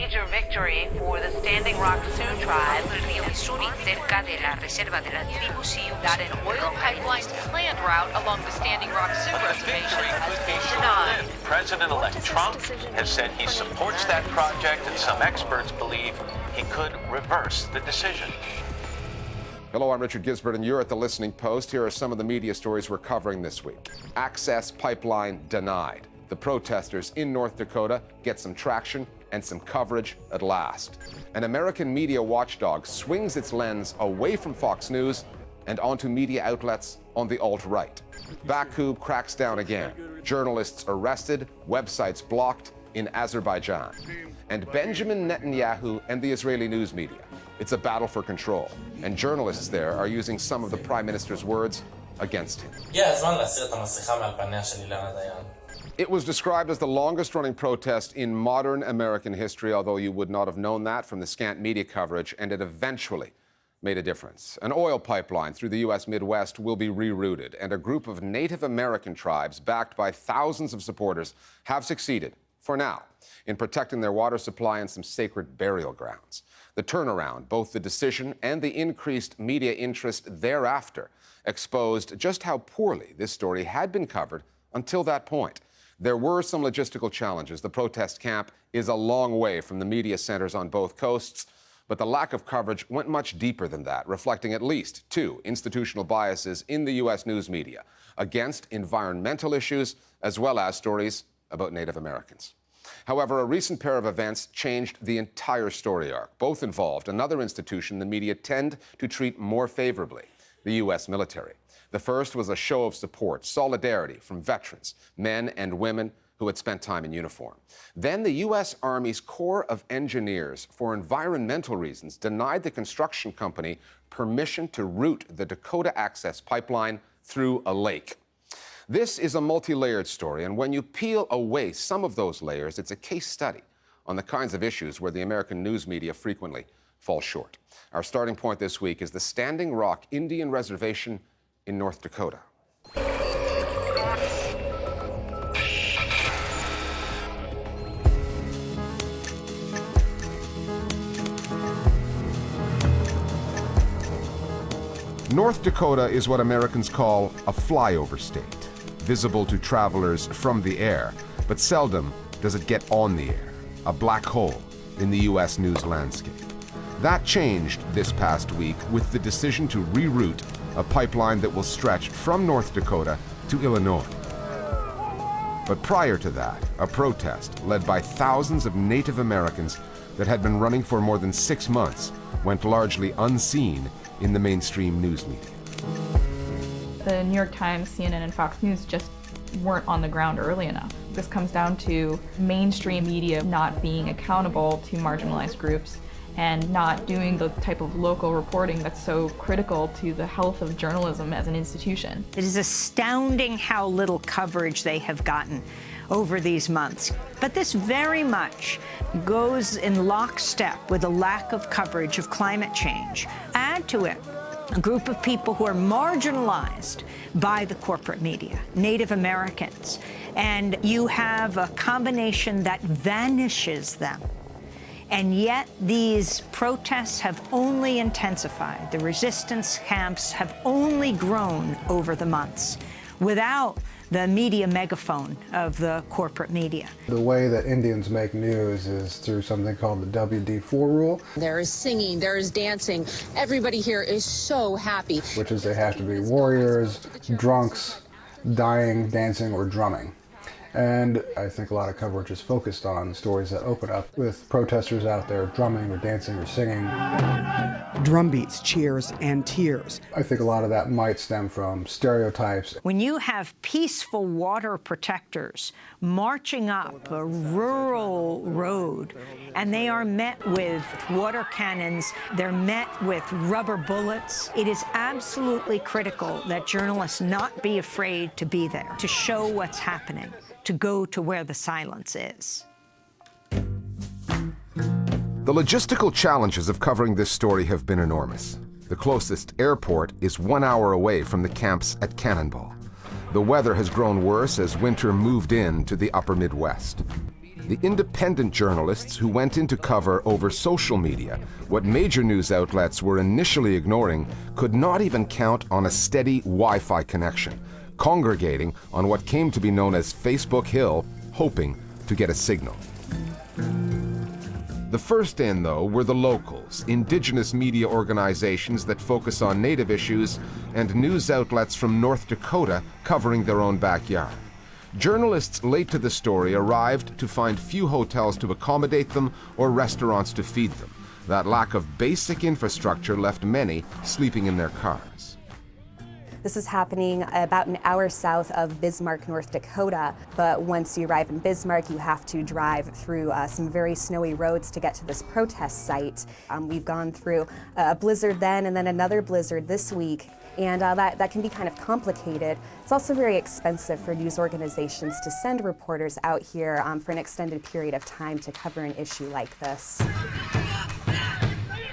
major victory for the Standing Rock Sioux tribe. El río Missouri, cerca de la reserva de la tribu Sioux, that an oil pipeline's planned route along the Standing Rock Sioux reservation has been denied. President-elect Trump has said he supports that project, and some experts believe he could reverse the decision. Hello, I'm Richard Gisbert, and you're at The Listening Post. Here are some of the media stories we're covering this week. Access Pipeline denied. The protesters in North Dakota get some traction and some coverage at last. An American media watchdog swings its lens away from Fox News and onto media outlets on the alt-right. Baku cracks down again. Journalists arrested, websites blocked in Azerbaijan. And Benjamin Netanyahu and the Israeli news media. It's a battle for control, and journalists there are using some of the Prime Minister's words against him. It was described as the longest-running protest in modern American history, although you would not have known that from the scant media coverage, and it eventually made a difference. An oil pipeline through the U.S. Midwest will be rerouted, and a group of Native American tribes, backed by thousands of supporters, have succeeded, for now, in protecting their water supply and some sacred burial grounds. The turnaround, both the decision and the increased media interest thereafter, exposed just how poorly this story had been covered until that point. There were some logistical challenges. The protest camp is a long way from the media centers on both coasts, but the lack of coverage went much deeper than that, reflecting at least two institutional biases in the U.S. news media against environmental issues as well as stories about Native Americans. However, a recent pair of events changed the entire story arc. Both involved another institution the media tend to treat more favorably, the U.S. military. The first was a show of support, solidarity from veterans, men and women who had spent time in uniform. Then the U.S. Army's Corps of Engineers, for environmental reasons, denied the construction company permission to route the Dakota Access Pipeline through a lake. This is a multi-layered story, and when you peel away some of those layers, it's a case study on the kinds of issues where the American news media frequently fall short. Our starting point this week is the Standing Rock Indian Reservation in North Dakota. North Dakota is what Americans call a flyover state, visible to travelers from the air, but seldom does it get on the air, a black hole in the U.S. news landscape. That changed this past week with the decision to reroute a pipeline that will stretch from North Dakota to Illinois. But prior to that, a protest led by thousands of Native Americans that had been running for more than 6 months went largely unseen in the mainstream news media. The New York Times, CNN, and Fox News just weren't on the ground early enough. This comes down to mainstream media not being accountable to marginalized groups and not doing the type of local reporting that's so critical to the health of journalism as an institution. It is astounding how little coverage they have gotten over these months. But this very much goes in lockstep with a lack of coverage of climate change. Add to it a group of people who are marginalized by the corporate media, Native Americans, and you have a combination that vanishes them. And yet these protests have only intensified. The resistance camps have only grown over the months without the media megaphone of the corporate media. The way that Indians make news is through something called the WD4 rule. There is singing, there is dancing. Everybody here is so happy. Which is they have to be warriors, drunks, dying, dancing, or drumming. And I think a lot of coverage is focused on stories that open up with protesters out there drumming or dancing or singing. Drum beats, cheers, and tears. I think a lot of that might stem from stereotypes. When you have peaceful water protectors marching up a rural road, and they are met with water cannons, they're met with rubber bullets, it is absolutely critical that journalists not be afraid to be there, to show what's happening, to go to where the silence is. The logistical challenges of covering this story have been enormous. The closest airport is 1 hour away from the camps at Cannonball. The weather has grown worse as winter moved in to the upper Midwest. The independent journalists who went in to cover over social media what major news outlets were initially ignoring could not even count on a steady Wi-Fi connection, congregating on what came to be known as Facebook Hill, hoping to get a signal. The first in, though, were the locals, indigenous media organizations that focus on native issues, and news outlets from North Dakota covering their own backyard. Journalists late to the story arrived to find few hotels to accommodate them or restaurants to feed them. That lack of basic infrastructure left many sleeping in their cars. This is happening about an hour south of Bismarck, North Dakota, but once you arrive in Bismarck, you have to drive through some very snowy roads to get to this protest site. We've gone through a blizzard then and then another blizzard this week, and that can be kind of complicated. It's also very expensive for news organizations to send reporters out here for an extended period of time to cover an issue like this.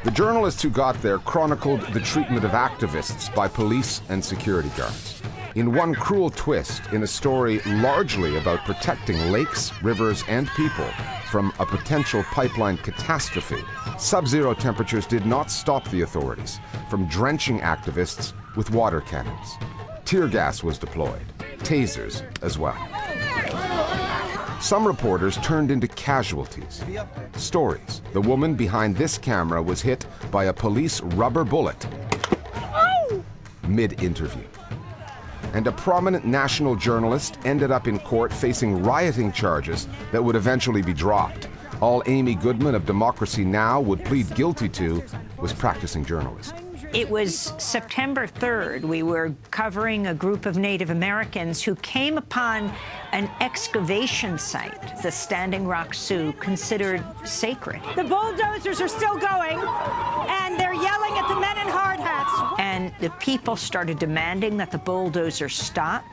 The journalists who got there chronicled the treatment of activists by police and security guards. In one cruel twist, in a story largely about protecting lakes, rivers, and people from a potential pipeline catastrophe, sub-zero temperatures did not stop the authorities from drenching activists with water cannons. Tear gas was deployed, tasers as well. Some reporters turned into casualties. Stories. The woman behind this camera was hit by a police rubber bullet mid-interview. And a prominent national journalist ended up in court facing rioting charges that would eventually be dropped. All Amy Goodman of Democracy Now! Would plead guilty to was practicing journalism. It was September 3rd. We were covering a group of Native Americans who came upon an excavation site, the Standing Rock Sioux, considered sacred. The bulldozers are still going, and they're yelling at the men in hard hats. And the people started demanding that the bulldozers stop.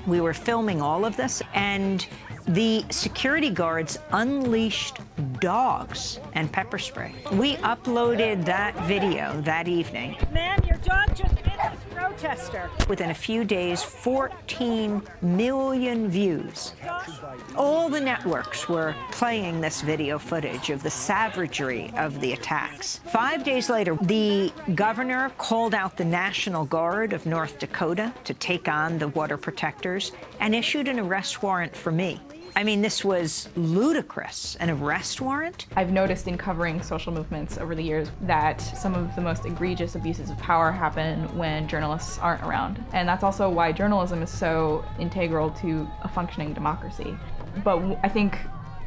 We were filming all of this, and the security guards unleashed dogs and pepper spray. We uploaded that video that evening. Man, your dog just hit this protester. Within a few days, 14 million views. All the networks were playing this video footage of the savagery of the attacks. 5 days later, the governor called out the National Guard of North Dakota to take on the water protectors and issued an arrest warrant for me. I mean, this was ludicrous, an arrest warrant. I've noticed in covering social movements over the years that some of the most egregious abuses of power happen when journalists aren't around. And that's also why journalism is so integral to a functioning democracy. But I think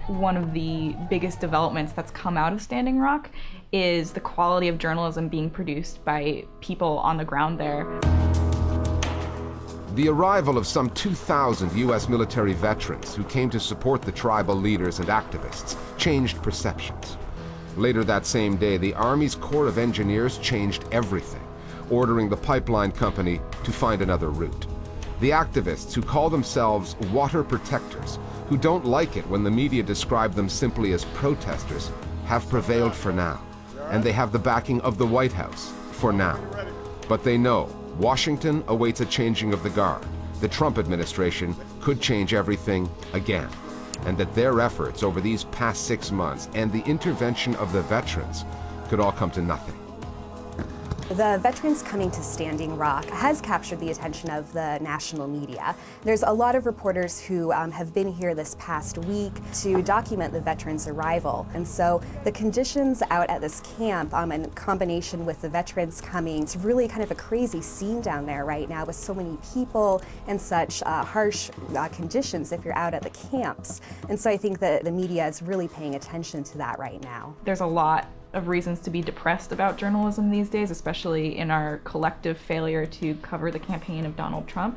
one of the biggest developments that's come out of Standing Rock is the quality of journalism being produced by people on the ground there. The arrival of some 2,000 U.S. military veterans who came to support the tribal leaders and activists changed perceptions. Later that same day, the Army's Corps of Engineers changed everything, ordering the pipeline company to find another route. The activists who call themselves water protectors, who don't like it when the media describe them simply as protesters, have prevailed for now. And they have the backing of the White House for now. But they know Washington awaits a changing of the guard. The Trump administration could change everything again, and that their efforts over these past 6 months and the intervention of the veterans could all come to nothing. The veterans coming to Standing Rock has captured the attention of the national media. There's a lot of reporters who have been here this past week to document the veterans' arrival. And so the conditions out at this camp, in combination with the veterans coming, it's really kind of a crazy scene down there right now with so many people and such harsh conditions if you're out at the camps. And so I think that the media is really paying attention to that right now. There's a lot of reasons to be depressed about journalism these days, especially in our collective failure to cover the campaign of Donald Trump.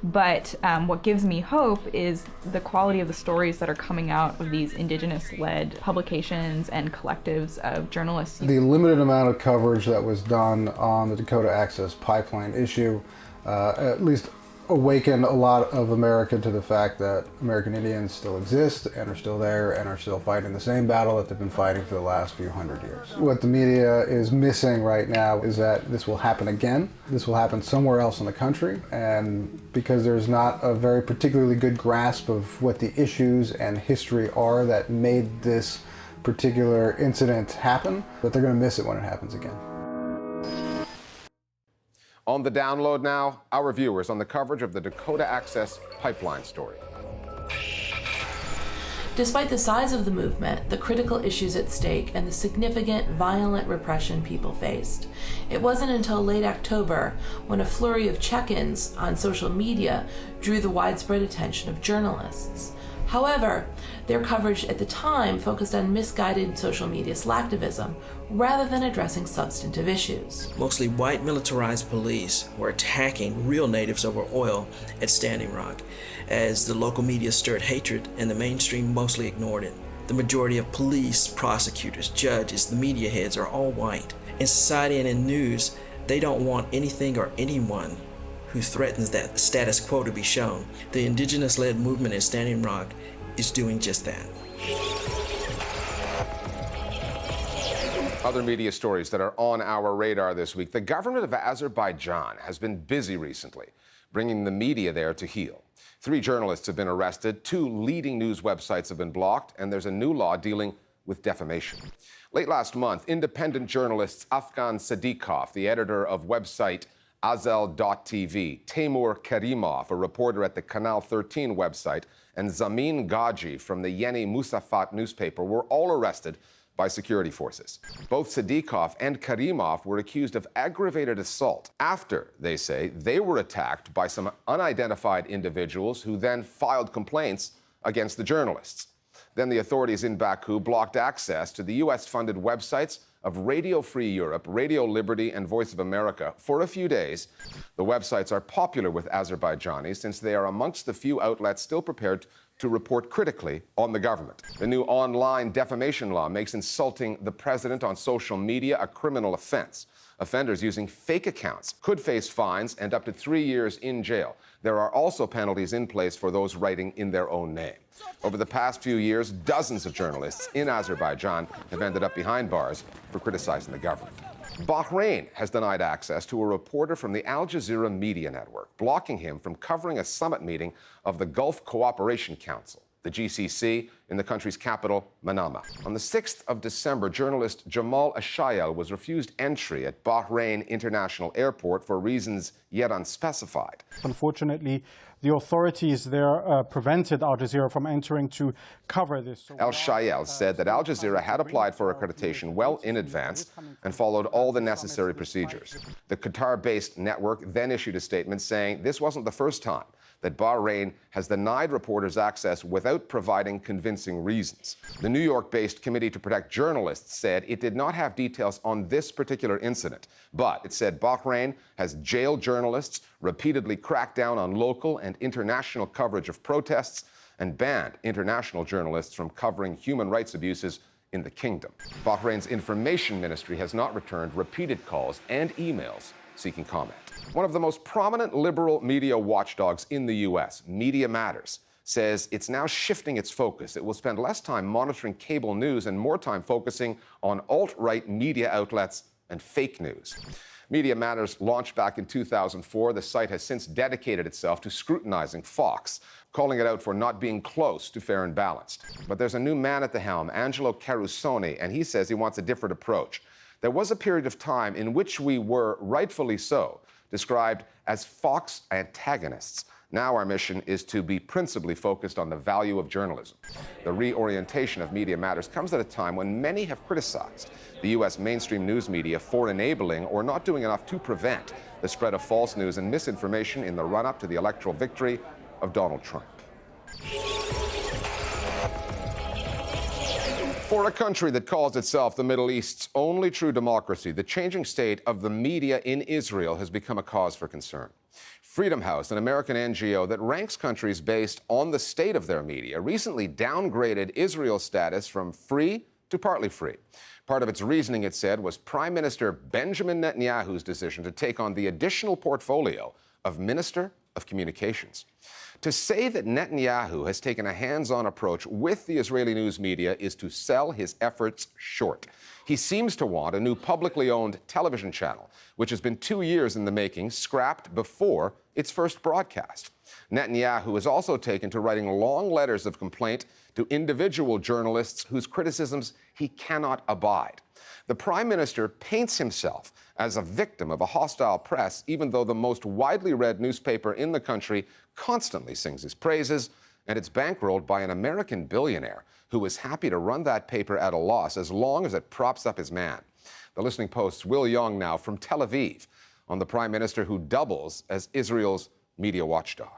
But what gives me hope is the quality of the stories that are coming out of these indigenous-led publications and collectives of journalists. The limited amount of coverage that was done on the Dakota Access Pipeline issue, at least awakened a lot of America to the fact that American Indians still exist and are still there and are still fighting the same battle that they've been fighting for the last few hundred years. What the media is missing right now is that this will happen again. This will happen somewhere else in the country, and because there's not a very particularly good grasp of what the issues and history are that made this particular incident happen, that they're going to miss it when it happens again. On the download now, our viewers on the coverage of the Dakota Access Pipeline story. Despite the size of the movement, the critical issues at stake, and the significant violent repression people faced, it wasn't until late October when a flurry of check-ins on social media drew the widespread attention of journalists. However, their coverage at the time focused on misguided social media slacktivism rather than addressing substantive issues. Mostly white militarized police were attacking real natives over oil at Standing Rock, as the local media stirred hatred and the mainstream mostly ignored it. The majority of police, prosecutors, judges, the media heads are all white. In society and in news, they don't want anything or anyone who threatens that status quo to be shown. The indigenous-led movement at Standing Rock is doing just that. Other media stories that are on our radar this week. The government of Azerbaijan has been busy recently, bringing the media there to heel. 3 journalists have been arrested, 2 leading news websites have been blocked, and there's a new law dealing with defamation. Late last month, independent journalists Afgan Sadiqov, the editor of website Azel.tv, Timur Karimov, a reporter at the Canal 13 website, and Zamin Gaji from the Yeni Musafat newspaper were all arrested by security forces. Both Sadiqov and Karimov were accused of aggravated assault after, they say, they were attacked by some unidentified individuals who then filed complaints against the journalists. Then the authorities in Baku blocked access to the US-funded websites of Radio Free Europe, Radio Liberty, and Voice of America for a few days. The websites are popular with Azerbaijanis since they are amongst the few outlets still prepared to report critically on the government. The new online defamation law makes insulting the president on social media a criminal offense. Offenders using fake accounts could face fines and up to 3 years in jail. There are also penalties in place for those writing in their own name. Over the past few years, dozens of journalists in Azerbaijan have ended up behind bars for criticizing the government. Bahrain has denied access to a reporter from the Al Jazeera media network, blocking him from covering a summit meeting of the Gulf Cooperation Council, the GCC, in the country's capital, Manama. On the 6th of December, journalist Jamal Ashayel was refused entry at Bahrain International Airport for reasons yet unspecified. Unfortunately, the authorities there prevented Al Jazeera from entering to cover this. Al-Shayel said that Al Jazeera had applied for accreditation well in advance and followed all the necessary procedures. The Qatar-based network then issued a statement saying this wasn't the first time that Bahrain has denied reporters access without providing convincing reasons. The New York-based Committee to Protect Journalists said it did not have details on this particular incident, but it said Bahrain has jailed journalists, repeatedly cracked down on local and international coverage of protests, and banned international journalists from covering human rights abuses in the kingdom. Bahrain's information ministry has not returned repeated calls and emails seeking comment. One of the most prominent liberal media watchdogs in the U.S., Media Matters, says it's now shifting its focus. It will spend less time monitoring cable news and more time focusing on alt-right media outlets and fake news. Media Matters launched back in 2004. The site has since dedicated itself to scrutinizing Fox, calling it out for not being close to fair and balanced. But there's a new man at the helm, Angelo Carusone, and he says he wants a different approach. There was a period of time in which we were, rightfully so, described as Fox antagonists. Now our mission is to be principally focused on the value of journalism. The reorientation of Media Matters comes at a time when many have criticized the U.S. mainstream news media for enabling or not doing enough to prevent the spread of false news and misinformation in the run-up to the electoral victory of Donald Trump. For a country that calls itself the Middle East's only true democracy, the changing state of the media in Israel has become a cause for concern. Freedom House, an American NGO that ranks countries based on the state of their media, recently downgraded Israel's status from free to partly free. Part of its reasoning, it said, was Prime Minister Benjamin Netanyahu's decision to take on the additional portfolio of Minister of communications. To say that Netanyahu has taken a hands-on approach with the Israeli news media is to sell his efforts short. He seems to want a new publicly owned television channel, which has been 2 years in the making, scrapped before its first broadcast. Netanyahu has also taken to writing long letters of complaint to individual journalists whose criticisms he cannot abide. The Prime Minister paints himself as a victim of a hostile press, even though the most widely read newspaper in the country constantly sings his praises, and it's bankrolled by an American billionaire who is happy to run that paper at a loss as long as it props up his man. The Listening Post's Will Young now from Tel Aviv on the Prime Minister who doubles as Israel's media watchdog.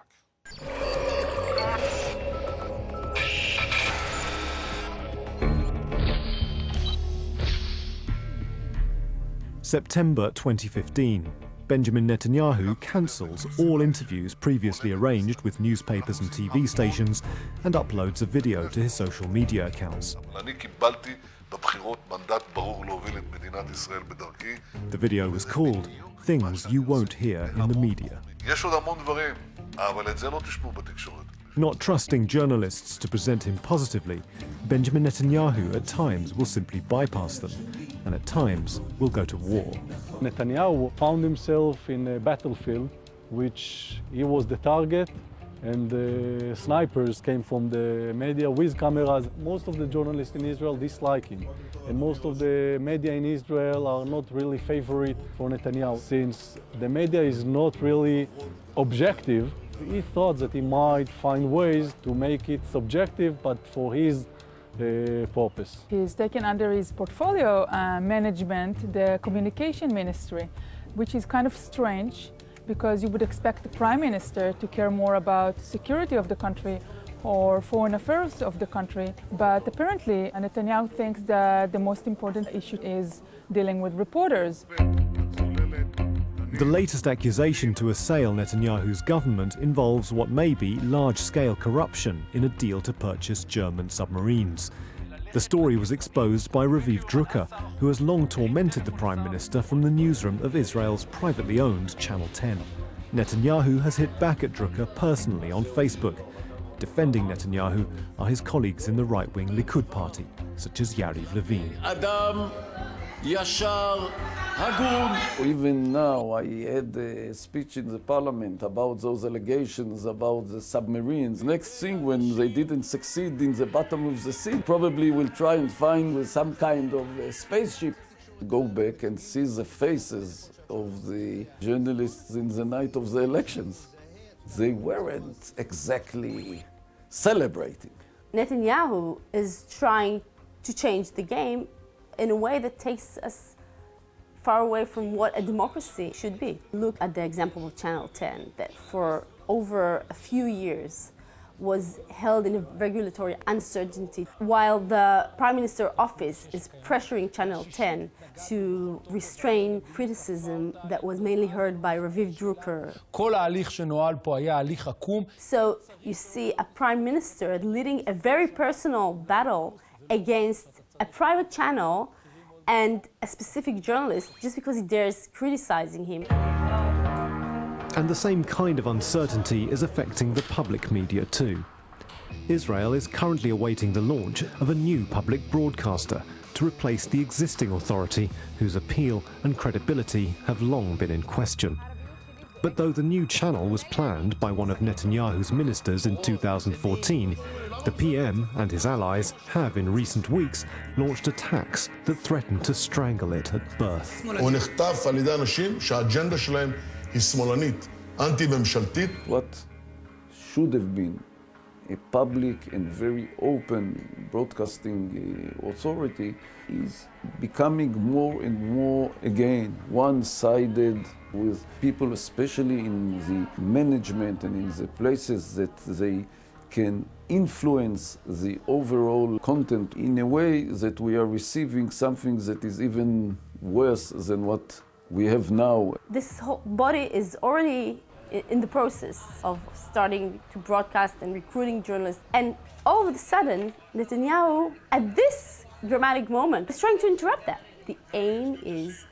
September 2015. Benjamin Netanyahu cancels all interviews previously arranged with newspapers and TV stations and uploads a video to his social media accounts. The video was called Things You Won't Hear in the Media. Not trusting journalists to present him positively, Benjamin Netanyahu at times will simply bypass them, and at times will go to war. Netanyahu found himself in a battlefield, which he was the target, and the snipers came from the media with cameras. Most of the journalists in Israel dislike him, and most of the media in Israel are not really favorite for Netanyahu. Since the media is not really objective, he thought that he might find ways to make it subjective, but for his purpose. He's taken under his portfolio management the communication ministry, which is kind of strange because you would expect the prime minister to care more about security of the country or foreign affairs of the country. But apparently Netanyahu thinks that the most important issue is dealing with reporters. The latest accusation to assail Netanyahu's government involves what may be large-scale corruption in a deal to purchase German submarines. The story was exposed by Raviv Drucker, who has long tormented the Prime Minister from the newsroom of Israel's privately owned Channel 10. Netanyahu has hit back at Drucker personally on Facebook. Defending Netanyahu are his colleagues in the right-wing Likud party, such as Yariv Levin. Adam Yashar Hagun. Even now, I had a speech in the parliament about those allegations about the submarines. Next thing, when they didn't succeed in the bottom of the sea, probably we'll try and find some kind of a spaceship. Go back and see the faces of the journalists in the night of the elections. They weren't exactly celebrating. Netanyahu is trying to change the game in a way that takes us far away from what a democracy should be. Look at the example of Channel 10, that for over a few years was held in a regulatory uncertainty, while the Prime Minister's office is pressuring Channel 10 to restrain criticism that was mainly heard by Raviv Drucker. So you see a Prime Minister leading a very personal battle against a private channel and a specific journalist just because he dares criticizing him. And the same kind of uncertainty is affecting the public media too. Israel is currently awaiting the launch of a new public broadcaster to replace the existing authority whose appeal and credibility have long been in question. But though the new channel was planned by one of Netanyahu's ministers in 2014, the PM and his allies have in recent weeks launched attacks that threaten to strangle it at birth. What should have been a public and very open broadcasting authority is becoming more and more, again, one-sided, with people, especially in the management and in the places that they can influence the overall content in a way that we are receiving something that is even worse than what we have now. This whole body is already in the process of starting to broadcast and recruiting journalists. And all of a sudden, Netanyahu, at this dramatic moment, is trying to interrupt that. The aim is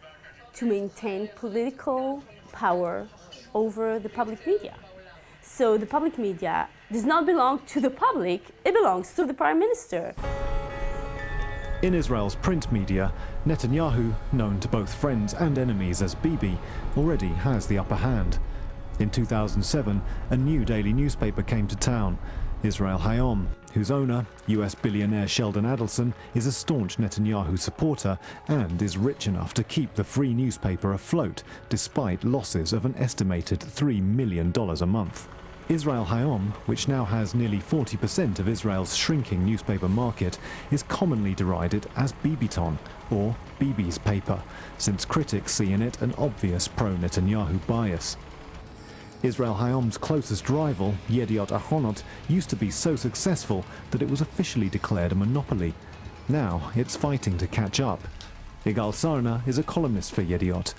to maintain political power over the public media. So the public media does not belong to the public, it belongs to the Prime Minister. In Israel's print media, Netanyahu, known to both friends and enemies as Bibi, already has the upper hand. In 2007, a new daily newspaper came to town, Israel Hayom, whose owner, US billionaire Sheldon Adelson, is a staunch Netanyahu supporter and is rich enough to keep the free newspaper afloat despite losses of an estimated $3 million a month. Israel Hayom, which now has nearly 40% of Israel's shrinking newspaper market, is commonly derided as Bibiton, or Bibi's paper, since critics see in it an obvious pro-Netanyahu bias. Israel Hayom's closest rival, Yediot Ahronot, used to be so successful that it was officially declared a monopoly. Now it's fighting to catch up. Igal Sarna is a columnist for Yediot.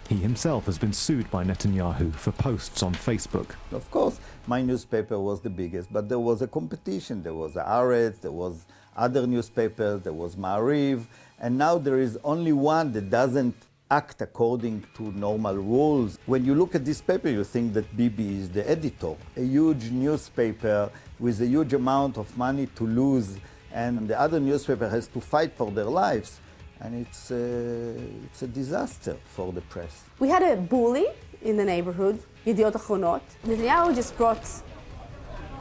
He himself has been sued by Netanyahu for posts on Facebook. Of course, my newspaper was the biggest, but there was a competition. There was Haaretz, there was other newspapers, there was Ma'ariv, and now there is only one that doesn't act according to normal rules. When you look at this paper, you think that Bibi is the editor. A huge newspaper with a huge amount of money to lose, and the other newspaper has to fight for their lives. And it's a disaster for the press. We had a bully in the neighborhood, Yediot Ahronot. Netanyahu just brought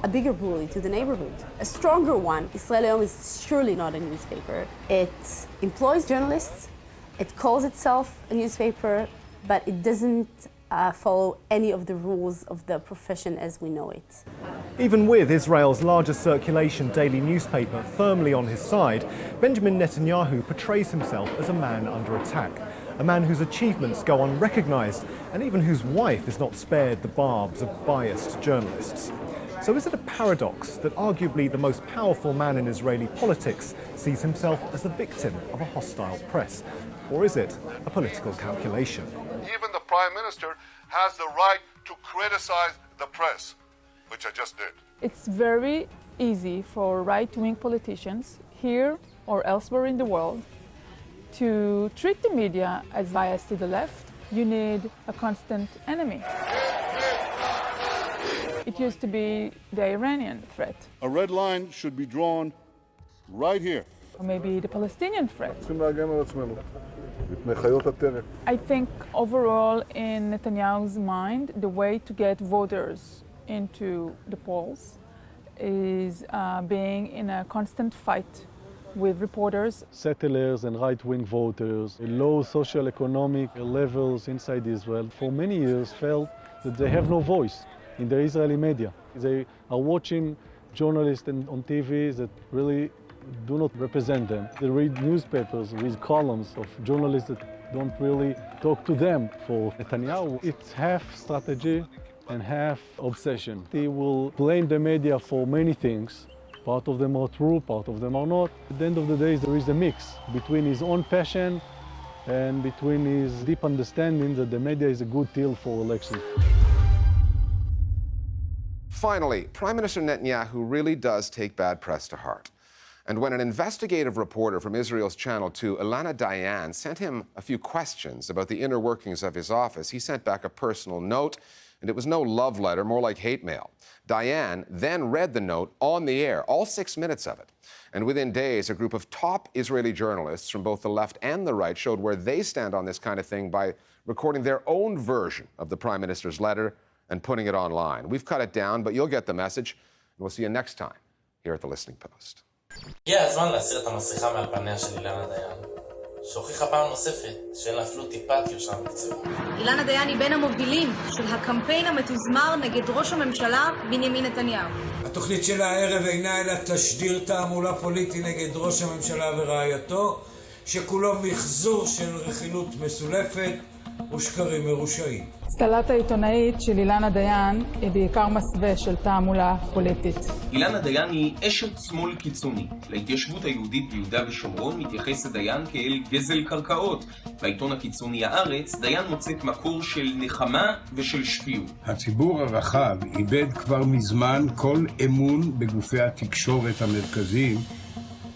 a bigger bully to the neighborhood, a stronger one. Israel Hayom is surely not a newspaper. It employs journalists, it calls itself a newspaper, but it doesn't follow any of the rules of the profession as we know it. Even with Israel's largest circulation daily newspaper firmly on his side, Benjamin Netanyahu portrays himself as a man under attack, a man whose achievements go unrecognized and even whose wife is not spared the barbs of biased journalists. So is it a paradox that arguably the most powerful man in Israeli politics sees himself as the victim of a hostile press? Or is it a political calculation? Even the Prime Minister has the right to criticize the press, which I just did. It's very easy for right-wing politicians here or elsewhere in the world to treat the media as biased to the left. You need a constant enemy. It used to be the Iranian threat. A red line should be drawn right here. Or maybe the Palestinian threat. I think overall in Netanyahu's mind, the way to get voters into the polls is being in a constant fight with reporters. Settlers and right-wing voters, low socioeconomic levels inside Israel, for many years felt that they have no voice in the Israeli media. They are watching journalists on TV that really do not represent them. They read newspapers with columns of journalists that don't really talk to them. For Netanyahu, it's half strategy and half obsession. He will blame the media for many things. Part of them are true, part of them are not. At the end of the day, there is a mix between his own passion and between his deep understanding that the media is a good tool for elections. Finally, Prime Minister Netanyahu really does take bad press to heart. And when an investigative reporter from Israel's Channel 2, Ilana Dayan, sent him a few questions about the inner workings of his office, he sent back a personal note, and it was no love letter, more like hate mail. Dayan then read the note on the air, all 6 minutes of it. And within days, a group of top Israeli journalists from both the left and the right showed where they stand on this kind of thing by recording their own version of the Prime Minister's letter and putting it online. We've cut it down, but you'll get the message. And we'll see you next time here at The Listening Post. הגיע הזמן להסיר את המסכה מעל פניה של אילנה דיין, שהוכיחה פעם נוספת שאין לה אפילו טיפת יושרה מקצועית. אילנה דיין היא בין המובילים של הקמפיין המתוזמר נגד ראש הממשלה בנימין נתניהו. התוכנית של הערב אינה אלא תשדיר תעמולה פוליטי נגד ראש הממשלה ורעייתו, שכולו מחזור של רכילות מסולפת ושקרים מרושעים. סטלת העיתונאית של אילנה דיין היא בעיקר מסווה של תעמולה פוליטית. אילנה דיין היא אשת שמאל קיצוני. להתיישבות היהודית ביהודה ושומרון מתייחס דיין כאל גזל קרקעות. בעיתון הקיצוני הארץ, דיין מוצאת מקור של נחמה ושל שפיות. הציבור הרחב איבד כבר מזמן כל אמון בגופי התקשורת המרכזיים,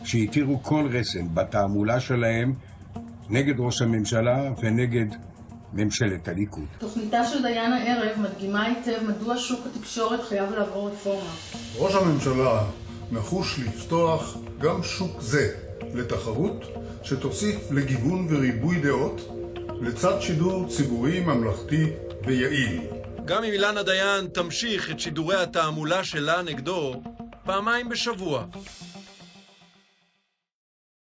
שהתירו כל רסן בתעמולה שלהם נגד ראש הממשלה ונגד ממשלת הליכוד. תוכניתה של דיין הערב מדגימה היטב מדוע שוק התקשורת חייב לעבור רפורמה. ראש הממשלה נחוש לפתוח גם שוק זה לתחרות שתוסיף לגיוון וריבוי דעות לצד שידור ציבורי ממלכתי ויעיל. גם אם אילנה דיין תמשיך את שידורי התעמולה שלה נגדו פעמיים בשבוע.